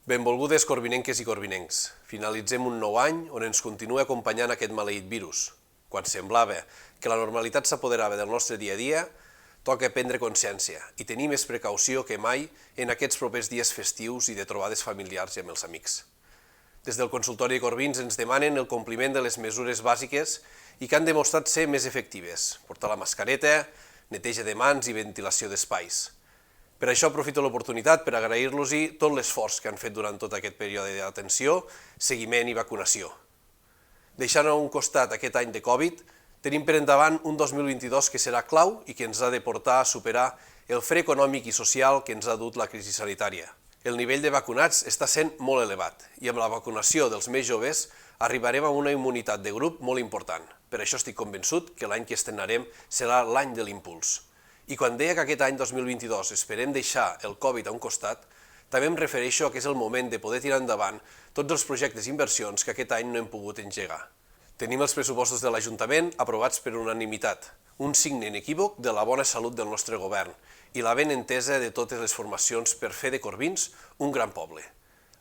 Benvolgudes corbinenques i corbinencs. Finalitzem un nou any on ens continua acompanyant aquest maleït virus. Quan semblava que la normalitat s'apoderava del nostre dia a dia, toca prendre consciència i tenir més precaució que mai en aquests propers dies festius i de trobades familiars i amb els amics. Des del consultori de Corbins ens demanen el compliment de les mesures bàsiques i que han demostrat ser més efectives: portar la mascareta, neteja de mans i ventilació d'espais. Per això aprofito l'oportunitat per agrair-los-hi tot l'esforç que han fet durant tot aquest període d'atenció, seguiment i vacunació. Deixant a un costat aquest any de Covid, tenim per endavant un 2022 que serà clau i que ens ha de portar a superar el fre econòmic i social que ens ha dut la crisi sanitària. El nivell de vacunats està sent molt elevat i amb la vacunació dels més joves arribarem a una immunitat de grup molt important. Per això estic convençut que l'any que estrenarem serà l'any de l'impuls. I quan deia que aquest any 2022 esperem deixar el Covid a un costat, també em refereixo a que és el moment de poder tirar endavant tots els projectes i inversions que aquest any no hem pogut engegar. Tenim els pressupostos de l'Ajuntament aprovats per unanimitat, un signe inequívoc de la bona salut del nostre govern i la ben entesa de totes les formacions per fer de Corbins un gran poble.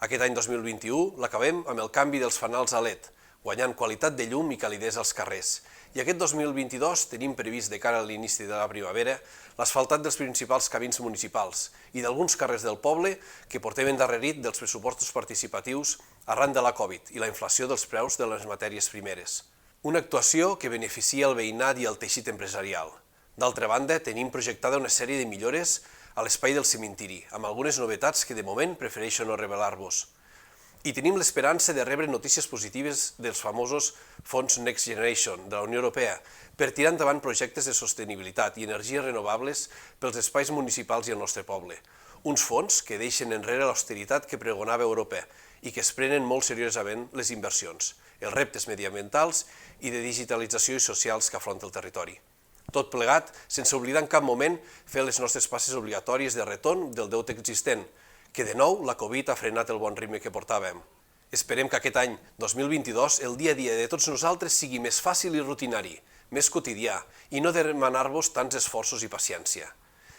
Aquest any 2021 l'acabem amb el canvi dels fanals a LED, guanyant qualitat de llum i calidesa als carrers. I aquest 2022 tenim previst, de cara a l'inici de la primavera, l'asfaltat dels principals camins municipals i d'alguns carrers del poble que portem endarrerit dels pressupostos participatius arran de la Covid i la inflació dels preus de les matèries primeres. Una actuació que beneficia el veïnat i el teixit empresarial. D'altra banda, tenim projectada una sèrie de millores a l'espai del cementiri, amb algunes novetats que de moment prefereixo no revelar-vos. I tenim l'esperança de rebre notícies positives dels famosos fons Next Generation de la Unió Europea per tirar endavant projectes de sostenibilitat i energies renovables pels espais municipals i el nostre poble. Uns fons que deixen enrere l'austeritat que pregonava Europa i que es prenen molt seriosament les inversions, els reptes mediambientals i de digitalització i socials que afronta el territori. Tot plegat, sense oblidar en cap moment fer les nostres passes obligatòries de retorn del deute existent, que de nou la Covid ha frenat el bon ritme que portàvem. Esperem que aquest any 2022 el dia a dia de tots nosaltres sigui més fàcil i rutinari, més quotidià i no demanar-vos tants esforços i paciència.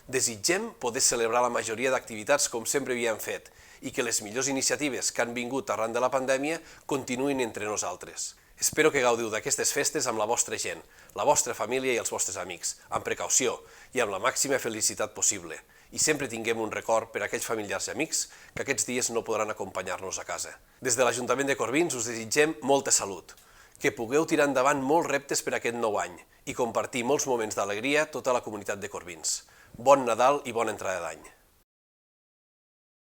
Desitgem poder celebrar la majoria d'activitats com sempre havíem fet i que les millors iniciatives que han vingut arran de la pandèmia continuïn entre nosaltres. Espero que gaudiu d'aquestes festes amb la vostra gent, la vostra família i els vostres amics, amb precaució i amb la màxima felicitat possible. I sempre tinguem un record per a aquells familiars i amics que aquests dies no podran acompanyar-nos a casa. Des de l'Ajuntament de Corbins us desitgem molta salut, que pugueu tirar endavant molts reptes per a aquest nou any i compartir molts moments d'alegria tota la comunitat de Corbins. Bon Nadal i bona entrada d'any.